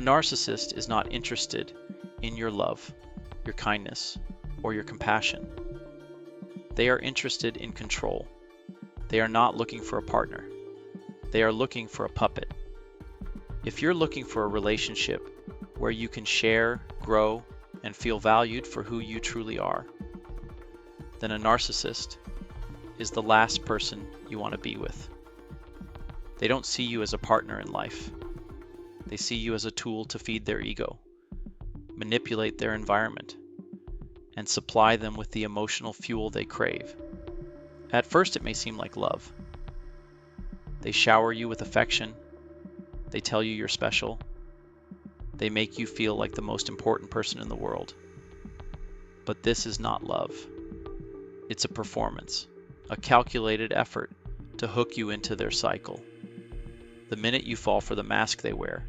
A narcissist is not interested in your love, your kindness, or your compassion. They are interested in control. They are not looking for a partner. They are looking for a puppet. If you're looking for a relationship where you can share, grow, and feel valued for who you truly are, then a narcissist is the last person you want to be with. They don't see you as a partner in life. They see you as a tool to feed their ego, manipulate their environment, and supply them with the emotional fuel they crave. At first, it may seem like love. They shower you with affection. They tell you you're special. They make you feel like the most important person in the world. But this is not love. It's a performance, a calculated effort to hook you into their cycle. The minute you fall for the mask they wear,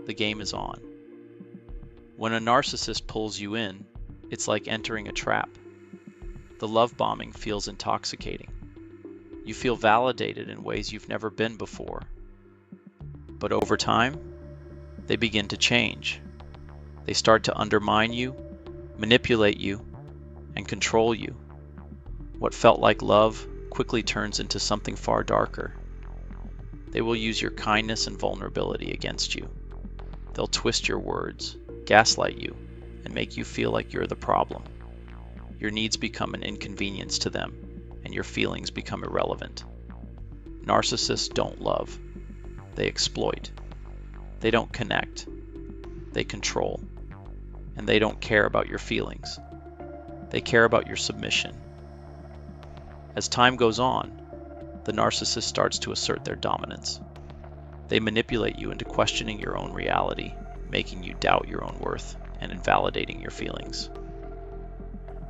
the game is on. When a narcissist pulls you in, it's like entering a trap. The love bombing feels intoxicating. You feel validated in ways you've never been before. But over time, they begin to change. They start to undermine you, manipulate you, and control you. What felt like love quickly turns into something far darker. They will use your kindness and vulnerability against you. They'll twist your words, gaslight you, and make you feel like you're the problem. Your needs become an inconvenience to them, and your feelings become irrelevant. Narcissists don't love. They exploit. They don't connect. They control. And they don't care about your feelings. They care about your submission. As time goes on, the narcissist starts to assert their dominance. They manipulate you into questioning your own reality, making you doubt your own worth, and invalidating your feelings.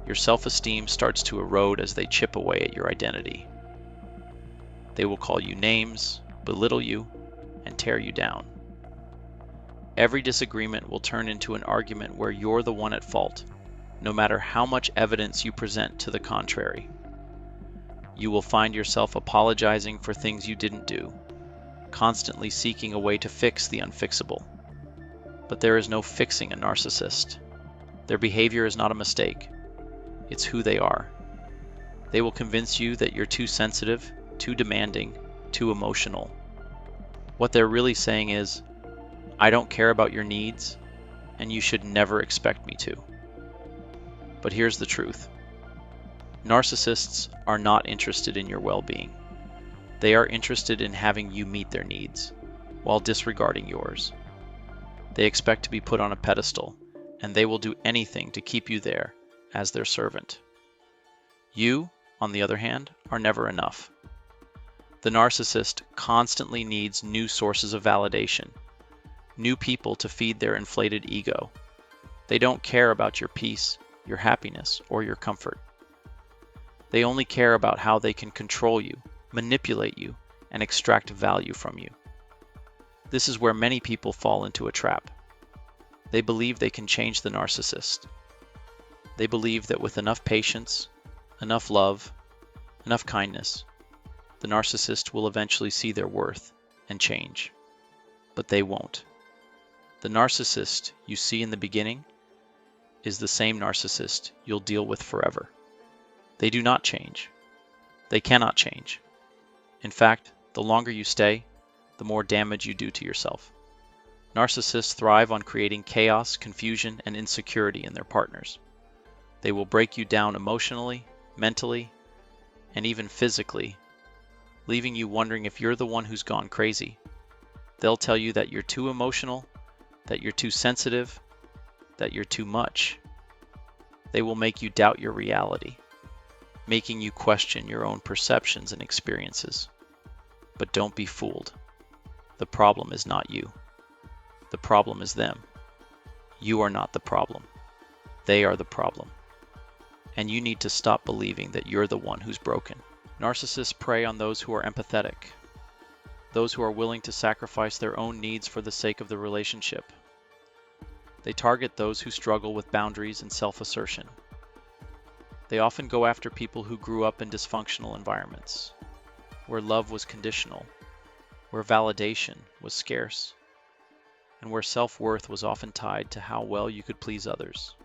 Your self-esteem starts to erode as they chip away at your identity. They will call you names, belittle you, and tear you down. Every disagreement will turn into an argument where you're the one at fault, no matter how much evidence you present to the contrary. You will find yourself apologizing for things you didn't do, constantly seeking a way to fix the unfixable. But there is no fixing a narcissist. Their behavior is not a mistake. It's who they are. They will convince you that you're too sensitive, too demanding, too emotional. What they're really saying is, I don't care about your needs, and you should never expect me to. But here's the truth. Narcissists are not interested in your well-being. They are interested in having you meet their needs, while disregarding yours. They expect to be put on a pedestal, and they will do anything to keep you there as their servant. You, on the other hand, are never enough. The narcissist constantly needs new sources of validation, new people to feed their inflated ego. They don't care about your peace, your happiness, or your comfort. They only care about how they can control you, manipulate you, and extract value from you. This is where many people fall into a trap. They believe they can change the narcissist. They believe that with enough patience, enough love, enough kindness, the narcissist will eventually see their worth and change. But they won't. The narcissist you see in the beginning is the same narcissist you'll deal with forever. They do not change. They cannot change. In fact, the longer you stay, the more damage you do to yourself. Narcissists thrive on creating chaos, confusion, and insecurity in their partners. They will break you down emotionally, mentally, and even physically, leaving you wondering if you're the one who's gone crazy. They'll tell you that you're too emotional, that you're too sensitive, that you're too much. They will make you doubt your reality, making you question your own perceptions and experiences. But don't be fooled. The problem is not you. The problem is them. You are not the problem. They are the problem. And you need to stop believing that you're the one who's broken. Narcissists prey on those who are empathetic, those who are willing to sacrifice their own needs for the sake of the relationship. They target those who struggle with boundaries and self-assertion. They often go after people who grew up in dysfunctional environments, where love was conditional, where validation was scarce, and where self-worth was often tied to how well you could please others.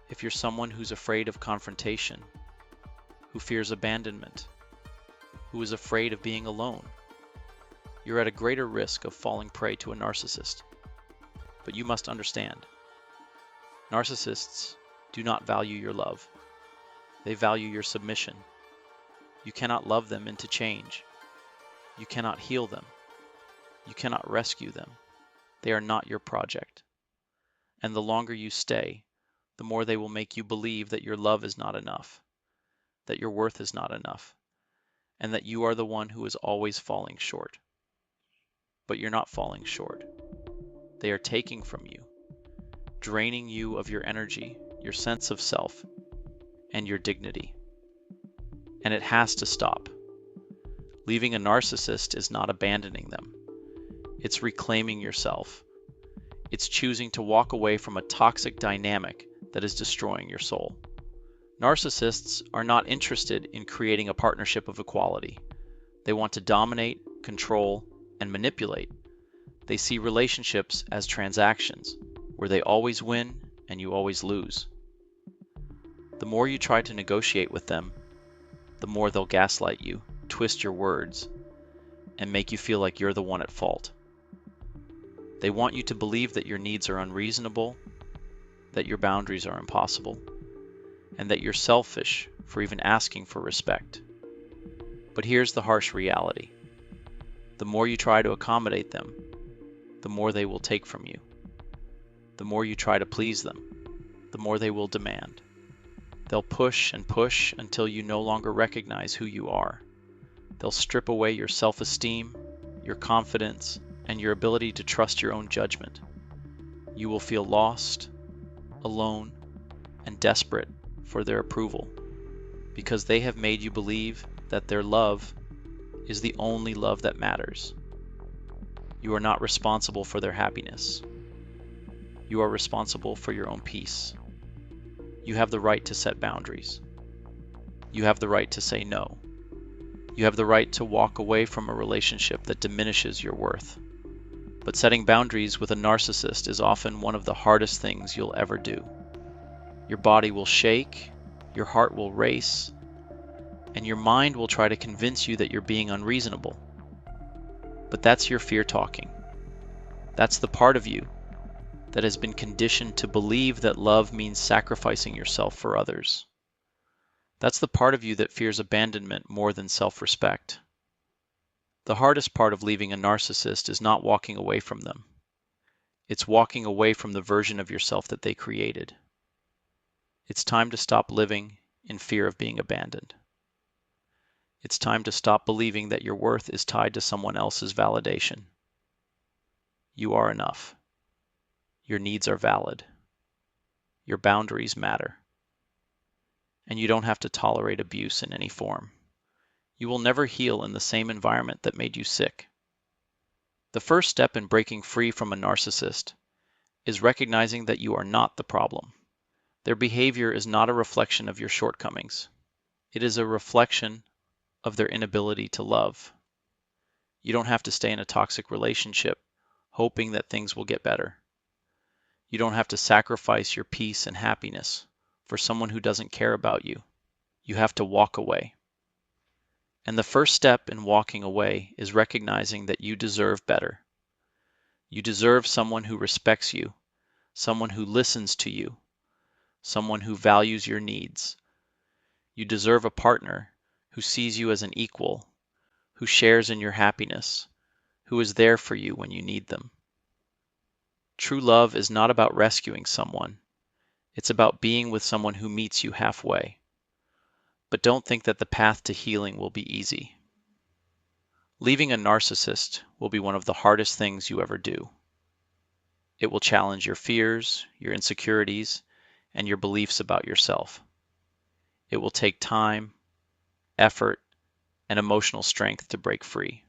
If you're someone who's afraid of confrontation, who fears abandonment, who is afraid of being alone, you're at a greater risk of falling prey to a narcissist. But you must understand, narcissists do not value your love. They value your submission. You cannot love them into change. You cannot heal them. You cannot rescue them. They are not your project. And the longer you stay, the more they will make you believe that your love is not enough, that your worth is not enough, and that you are the one who is always falling short. But you're not falling short. They are taking from you, draining you of your energy, your sense of self, and your dignity. And it has to stop. Leaving a narcissist is not abandoning them. It's reclaiming yourself. It's choosing to walk away from a toxic dynamic that is destroying your soul. Narcissists are not interested in creating a partnership of equality. They want to dominate, control, and manipulate. They see relationships as transactions, where they always win and you always lose. The more you try to negotiate with them, the more they'll gaslight you, twist your words, and make you feel like you're the one at fault. They want you to believe that your needs are unreasonable, that your boundaries are impossible, and that you're selfish for even asking for respect. But here's the harsh reality. The more you try to accommodate them, the more they will take from you. The more you try to please them, the more they will demand. They'll push and push until you no longer recognize who you are. They'll strip away your self-esteem, your confidence, and your ability to trust your own judgment. You will feel lost, alone, and desperate for their approval, because they have made you believe that their love is the only love that matters. You are not responsible for their happiness. You are responsible for your own peace. You have the right to set boundaries. You have the right to say no. You have the right to walk away from a relationship that diminishes your worth. But setting boundaries with a narcissist is often one of the hardest things you'll ever do. Your body will shake, your heart will race, and your mind will try to convince you that you're being unreasonable. But that's your fear talking. That's the part of you that has been conditioned to believe that love means sacrificing yourself for others. That's the part of you that fears abandonment more than self-respect. The hardest part of leaving a narcissist is not walking away from them. It's walking away from the version of yourself that they created. It's time to stop living in fear of being abandoned. It's time to stop believing that your worth is tied to someone else's validation. You are enough. Your needs are valid. Your boundaries matter. And you don't have to tolerate abuse in any form. You will never heal in the same environment that made you sick. The first step in breaking free from a narcissist is recognizing that you are not the problem. Their behavior is not a reflection of your shortcomings. It is a reflection of their inability to love. You don't have to stay in a toxic relationship hoping that things will get better. You don't have to sacrifice your peace and happiness for someone who doesn't care about you. You have to walk away. And the first step in walking away is recognizing that you deserve better. You deserve someone who respects you, someone who listens to you, someone who values your needs. You deserve a partner who sees you as an equal, who shares in your happiness, who is there for you when you need them. True love is not about rescuing someone. It's about being with someone who meets you halfway. But don't think that the path to healing will be easy. Leaving a narcissist will be one of the hardest things you ever do. It will challenge your fears, your insecurities, and your beliefs about yourself. It will take time, effort, and emotional strength to break free.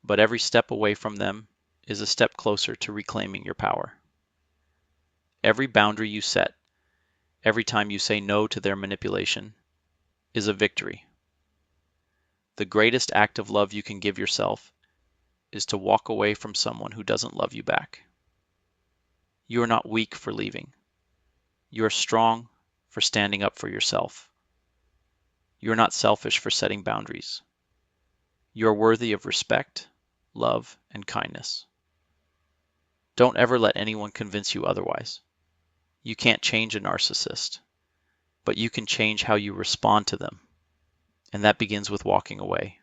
But every step away from them is a step closer to reclaiming your power. Every boundary you set, every time you say no to their manipulation, is a victory. The greatest act of love you can give yourself is to walk away from someone who doesn't love you back. You are not weak for leaving. You are strong for standing up for yourself. You are not selfish for setting boundaries. You are worthy of respect, love, and kindness. Don't ever let anyone convince you otherwise. You can't change a narcissist, but you can change how you respond to them, and that begins with walking away.